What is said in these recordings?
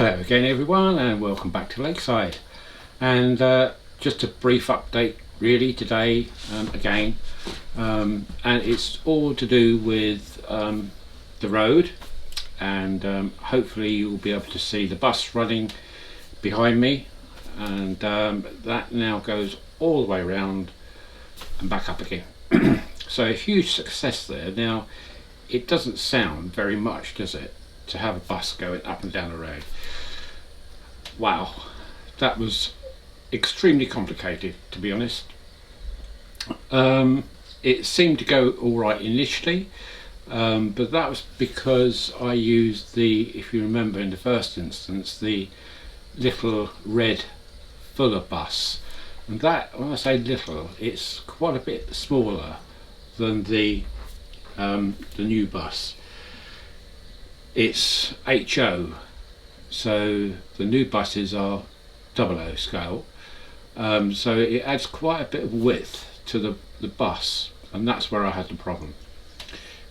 Hello again everyone, and welcome back to Lakeside. And just a brief update really today again, and it's all to do with the road, and hopefully you'll be able to see the bus running behind me, and that now goes all the way around and back up again. So a huge success there. Now it doesn't sound very much, does it, to have a bus going up and down the road? Wow, that was extremely complicated, to be honest. It seemed to go all right initially, but that was because I used the, if you remember in the first instance, the little red Fuller bus, and that, when I say little, it's quite a bit smaller than the new bus. It's HO, so the new buses are 00 scale, so it adds quite a bit of width to the bus, and that's where I had the problem,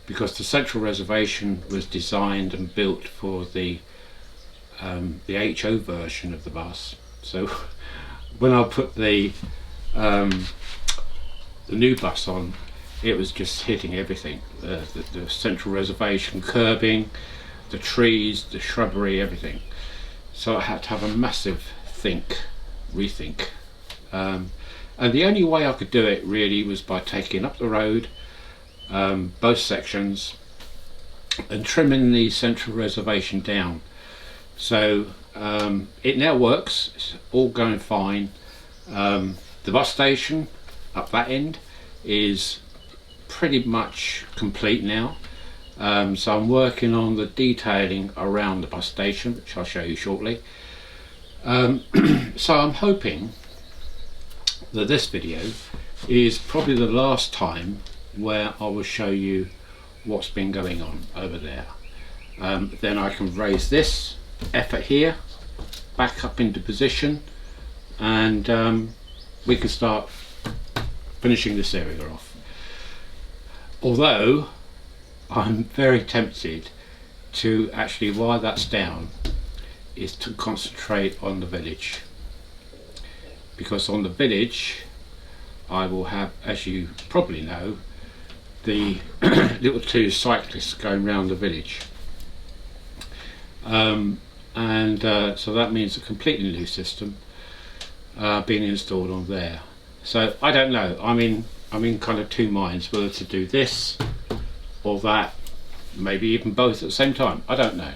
because the central reservation was designed and built for the HO version of the bus. So when I put the new bus on, it was just hitting everything, the central reservation, curbing, the trees, the shrubbery, everything. So I had to have a massive rethink, and the only way I could do it really was by taking up the road, both sections, and trimming the central reservation down. So it now works, it's all going fine. The bus station up that end is pretty much complete now. So I'm working on the detailing around the bus station, which I'll show you shortly. So I'm hoping that this video is probably the last time where I will show you what's been going on over there. Then I can raise this effort here back up into position, and we can start finishing this area off. Although I'm very tempted to actually, while that's down, is to concentrate on the village, because on the village I will have, as you probably know, the little two cyclists going around the village, so that means a completely new system being installed on there. So I don't know, I'm in kind of two minds whether to do this or that, maybe even both at the same time, I don't know.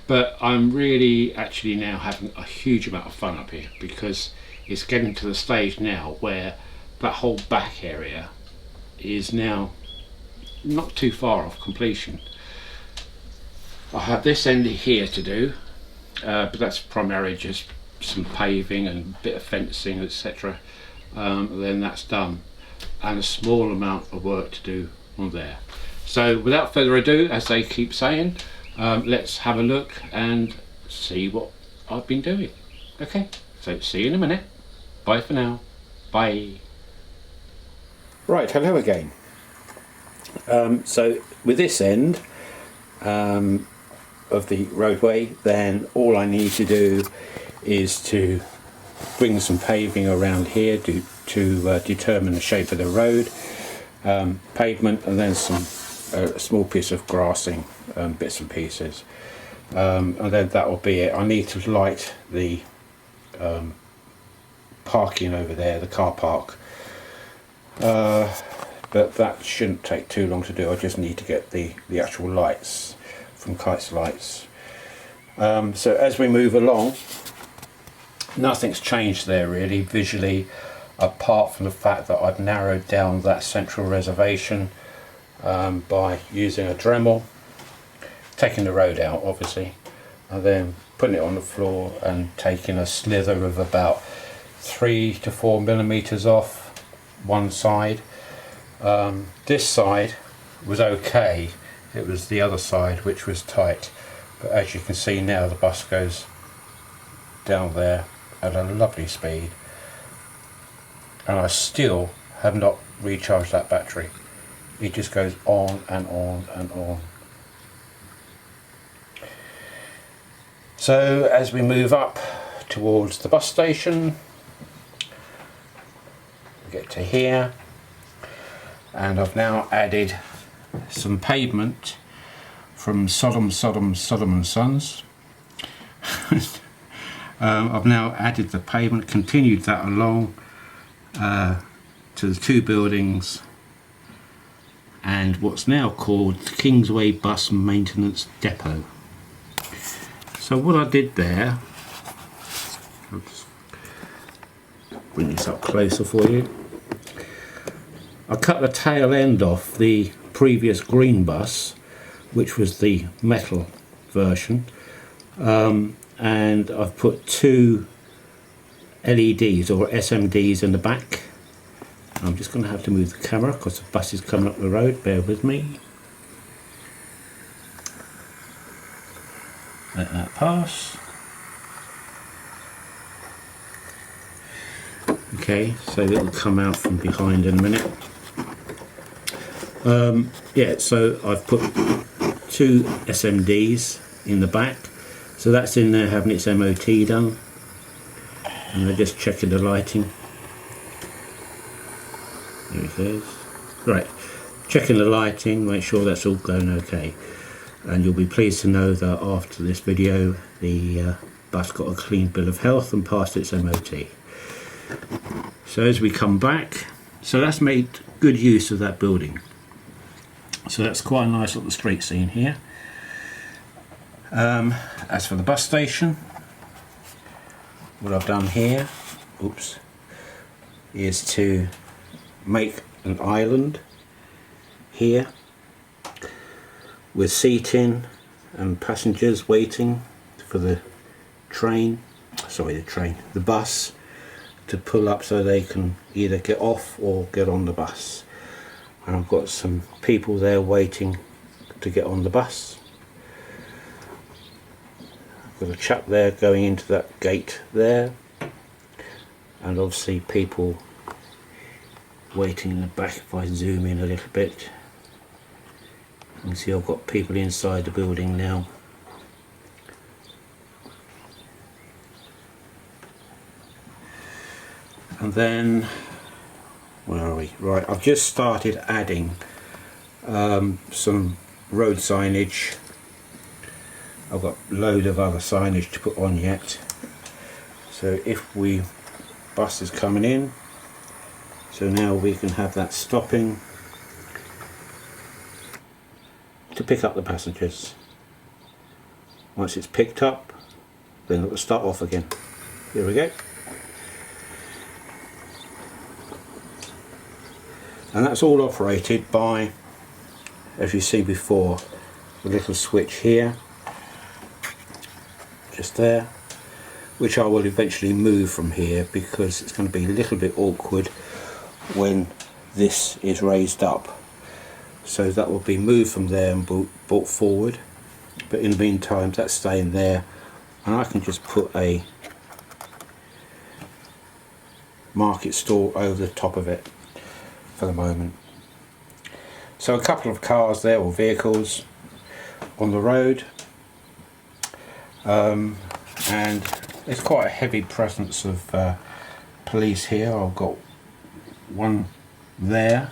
But I'm really actually now having a huge amount of fun up here, because it's getting to the stage now where that whole back area is now not too far off completion. I have this end here to do, but that's primarily just some paving and a bit of fencing, etc. Then that's done, and a small amount of work to do on there. So without further ado, as they keep saying, let's have a look and see what I've been doing. Okay, so see you in a minute. Bye for now. Bye. Right, hello again. So with this end of the roadway, then all I need to do is to bring some paving around here to determine the shape of the road, pavement, and then some a small piece of grassing, bits and pieces, and then that will be it. I need to light the parking over there, the car park, but that shouldn't take too long to do. I just need to get the actual lights from Kite's Lights. So as we move along, nothing's changed there really visually, apart from the fact that I've narrowed down that central reservation by using a Dremel, taking the road out obviously, and then putting it on the floor and taking a slither of about 3 to 4 millimeters off one side. This side was okay, it was the other side which was tight, but as you can see now the bus goes down there at a lovely speed, and I still have not recharged that battery. It just goes on and on and on. So as we move up towards the bus station, we get to here, and I've now added some pavement from Sodom and Sons. I've now added the pavement, continued that along to the two buildings and what's now called the Kingsway Bus Maintenance Depot. So what I did there, I'll just bring this up closer for you. I cut the tail end off the previous green bus, which was the metal version, and I've put two LEDs or SMDs in the back. I'm just going to have to move the camera because the bus is coming up the road, bear with me. Let that pass. Okay, so it'll come out from behind in a minute. Yeah, so I've put two SMDs in the back, so that's in there having its MOT done, and they're just checking the lighting. There it is. Right, checking the lighting, make sure that's all going okay, and you'll be pleased to know that after this video the bus got a clean bill of health and passed its MOT. So as we come back, so that's made good use of that building. So that's quite a nice little street scene here. As for the bus station, what I've done here, is to make an island here with seating and passengers waiting for the bus to pull up so they can either get off or get on the bus. And I've got some people there waiting to get on the bus. I've got a chap there going into that gate there, and obviously people waiting in the back. If I zoom in a little bit, you can see I've got people inside the building now. And then, where are we? Right, I've just started adding some road signage. I've got a load of other signage to put on yet. So if bus is coming in, so now we can have that stopping to pick up the passengers. Once it's picked up, then it will start off again. Here we go. And that's all operated by, as you see before, the little switch here, just there, which I will eventually move from here because it's going to be a little bit awkward when this is raised up. So that will be moved from there and brought forward, but in the meantime that's staying there, and I can just put a market stall over the top of it for the moment. So a couple of cars there, or vehicles, on the road, and there's quite a heavy presence of police here. I've got one there,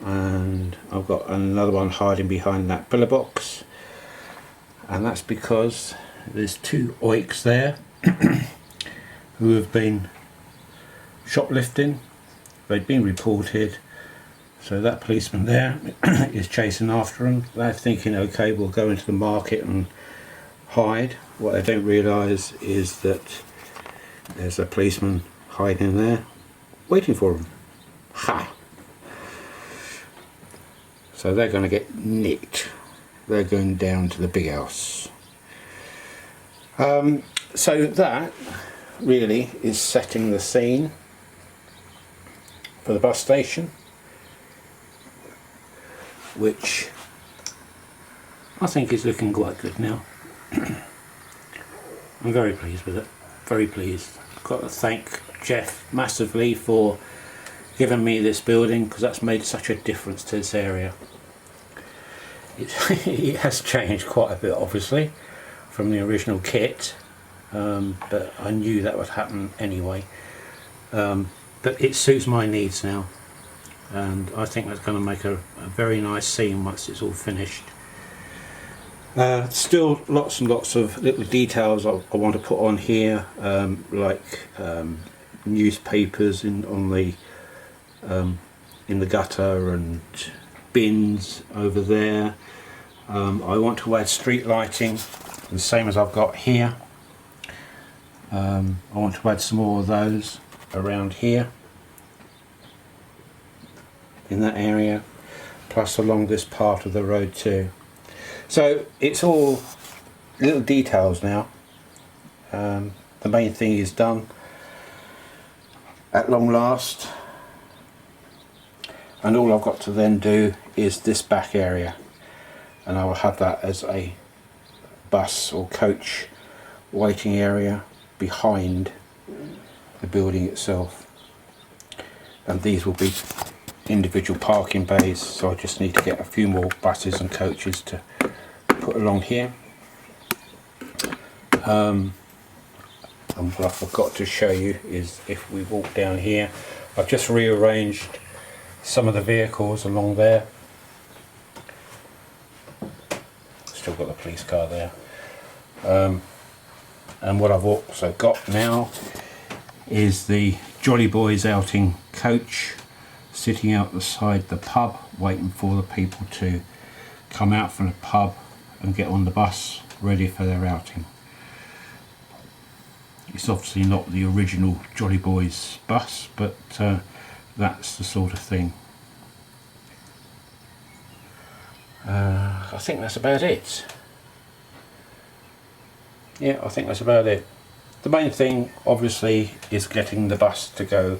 and I've got another one hiding behind that pillar box, and that's because there's two oiks there who have been shoplifting. They'd been reported, so that policeman there is chasing after them. They're thinking, okay, we'll go into the market and hide. What they don't realise is that there's a policeman hiding there waiting for them. Ha! So they're going to get nicked. They're going down to the big house. So that really is setting the scene for the bus station, which I think is looking quite good now. I'm very pleased with it, very pleased. I've got to thank Jeff massively for giving me this building, because that's made such a difference to this area. It has changed quite a bit obviously from the original kit, but I knew that would happen anyway. But it suits my needs now, and I think that's going to make a very nice scene once it's all finished. Still lots and lots of little details I want to put on here, like newspapers in the gutter and bins over there. I want to add street lighting, the same as I've got here. I want to add some more of those around here in that area, plus along this part of the road too. So it's all little details now. The main thing is done at long last, and all I've got to then do is this back area, and I will have that as a bus or coach waiting area behind the building itself, and these will be individual parking bays, so I just need to get a few more buses and coaches to put along here. And what I forgot to show you is, if we walk down here, I've just rearranged some of the vehicles along there. Still got the police car there. And what I've also got now is the Jolly Boys outing coach sitting out the side the pub, waiting for the people to come out from the pub and get on the bus ready for their outing. It's obviously not the original Jolly Boys bus, but that's the sort of thing. I think that's about it. Yeah, I think that's about it. The main thing obviously is getting the bus to go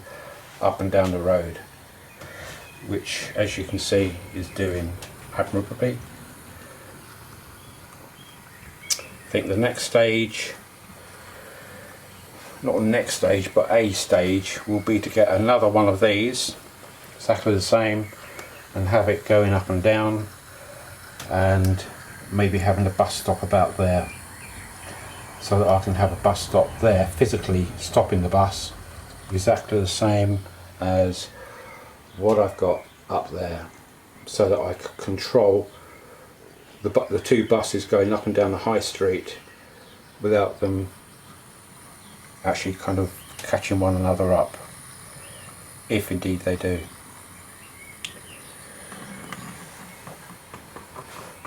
up and down the road, which, as you can see, is doing admirably. I think the next stage, not the next stage, but a stage, will be to get another one of these, exactly the same, and have it going up and down, and maybe having a bus stop about there, so that I can have a bus stop there, physically stopping the bus, exactly the same as what I've got up there, so that I can control the two buses going up and down the high street without them actually kind of catching one another up, if indeed they do.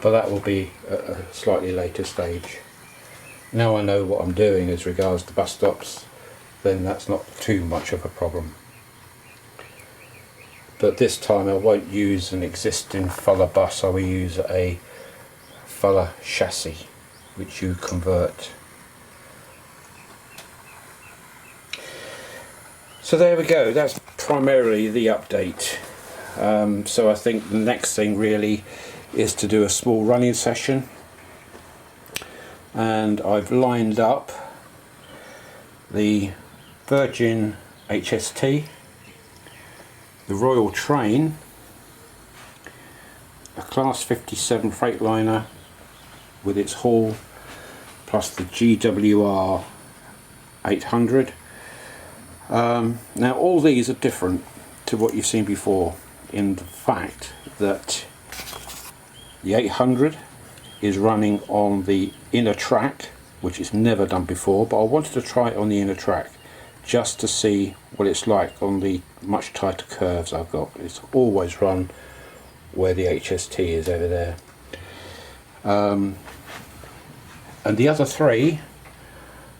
But that will be at a slightly later stage. Now I know what I'm doing as regards to bus stops, then that's not too much of a problem. But this time I won't use an existing Fuller bus, I will use a Fuller chassis, which you convert. So there we go, that's primarily the update. So I think the next thing really is to do a small running session, and I've lined up the Virgin HST, the Royal Train, a Class 57 Freightliner with its haul, plus the GWR 800. Now all these are different to what you've seen before, in the fact that the 800 is running on the inner track, which it's never done before, but I wanted to try it on the inner track just to see what it's like on the much tighter curves I've got. It's always run where the HST is over there. And the other three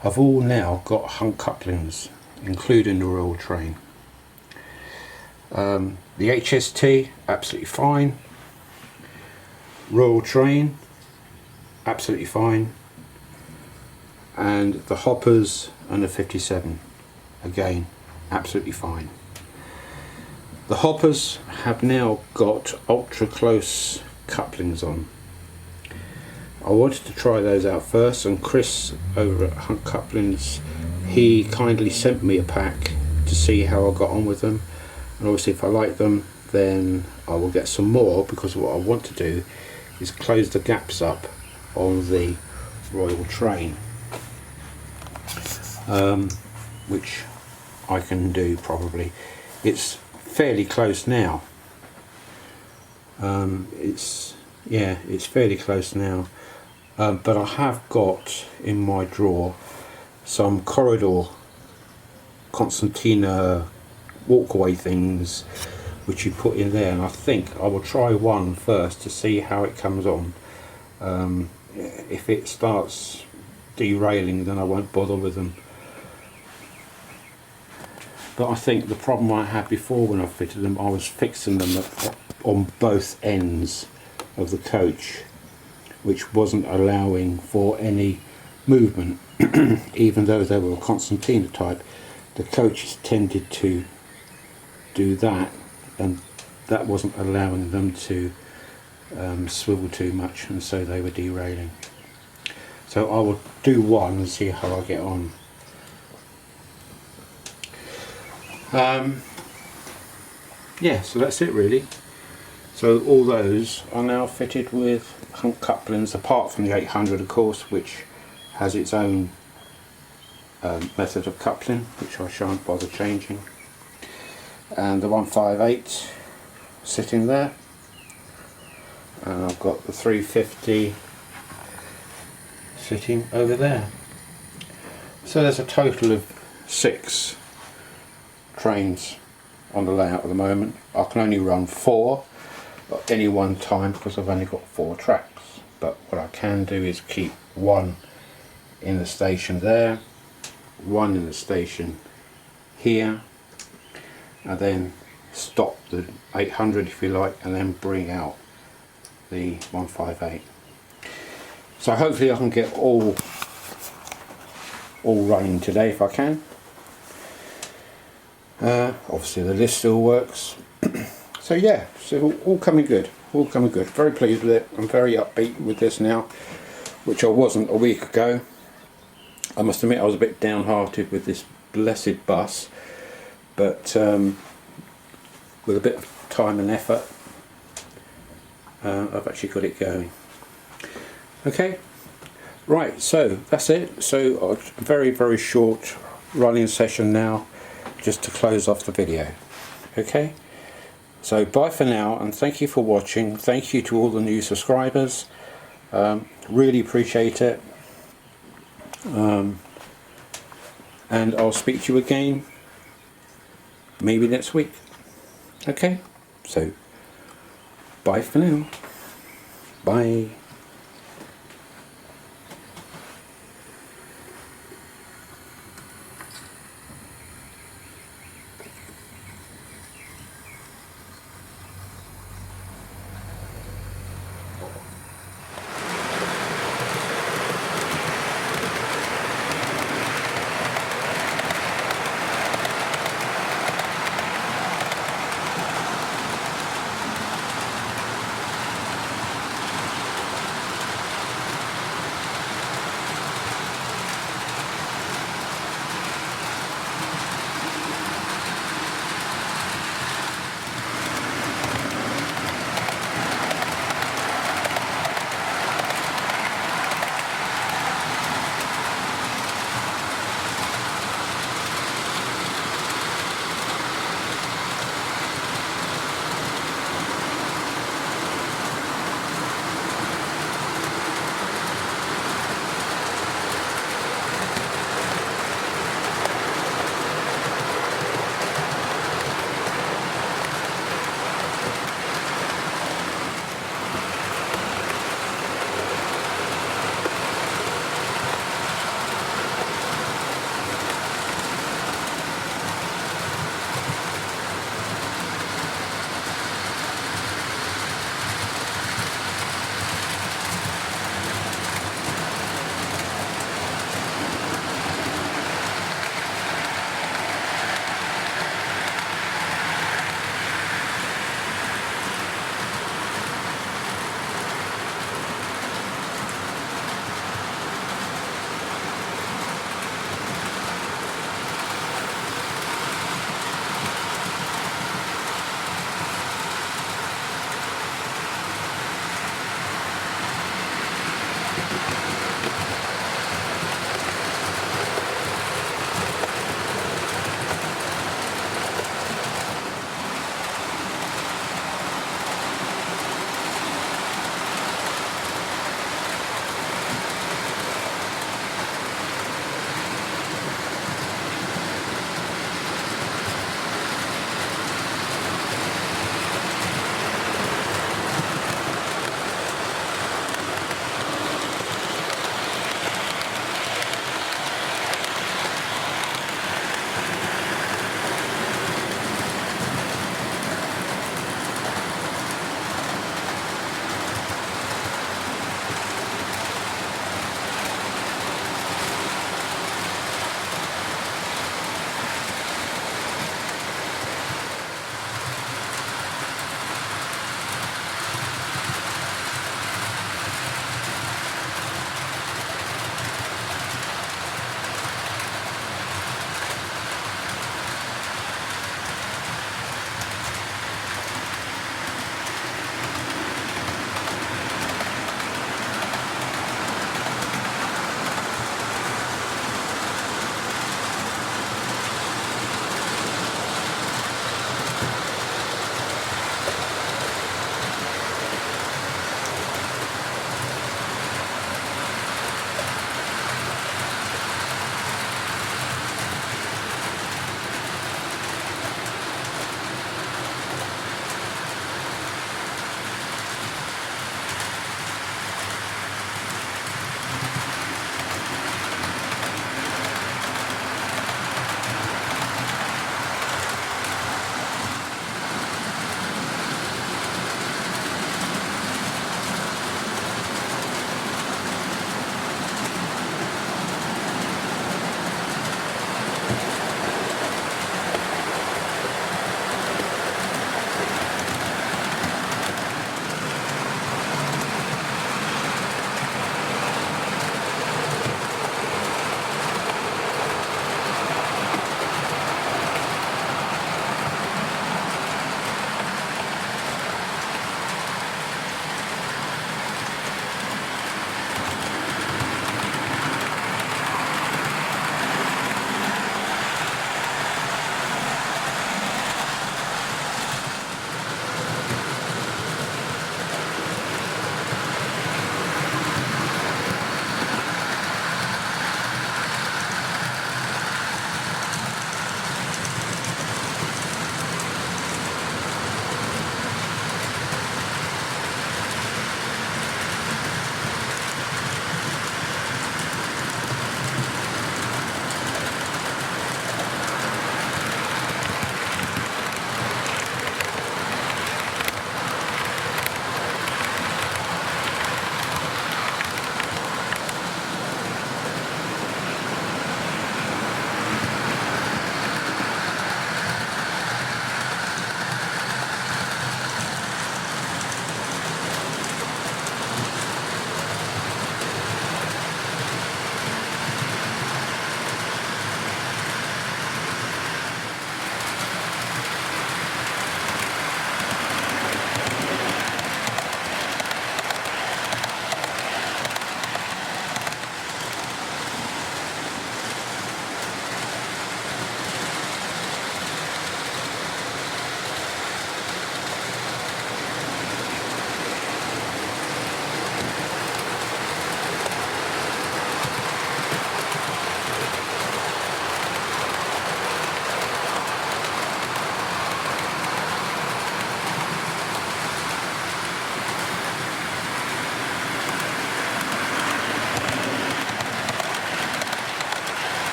have all now got hung couplings, including the Royal Train. The HST, absolutely fine. Royal Train, absolutely fine. And the hoppers and the 57, again, absolutely fine. The hoppers have now got ultra close couplings on. I wanted to try those out first, and Chris over at Hunt Couplings, he kindly sent me a pack to see how I got on with them, and obviously if I like them then I will get some more, because what I want to do is close the gaps up on the Royal train, which I can do probably. It's fairly close now. It's fairly close now, but I have got in my drawer some corridor concertina walkway things which you put in there, and I think I will try one first to see how it comes on. If it starts derailing, then I won't bother with them. But I think the problem I had before when I fitted them, I was fixing them on both ends of the coach, which wasn't allowing for any movement. Even though they were a concertina type, the coaches tended to do that, and that wasn't allowing them to swivel too much, and so they were derailing. So I will do one and see how I get on. Yeah, so that's it really. So all those are now fitted with couplings, apart from the 800 of course, which has its own method of coupling, which I shan't bother changing, and the 158 sitting there, and I've got the 350 sitting over there. So there's a total of 6 trains on the layout at the moment. I can only run 4 at any one time because I've only got 4 tracks, but what I can do is keep one in the station there, one in the station here, and then stop the 800 if you like, and then bring out the 158. So hopefully I can get all running today if I can. Obviously the list still works. So yeah, so all coming good, all coming good. Very pleased with it. I'm very upbeat with this now, which I wasn't a week ago. I must admit I was a bit downhearted with this blessed bus, but with a bit of time and effort, I've actually got it going. Okay, right, so that's it. So a very short running session now, just to close off the video. Okay, so bye for now, and thank you for watching. Thank you to all the new subscribers, really appreciate it, and I'll speak to you again maybe next week. Okay, so bye for now. Bye.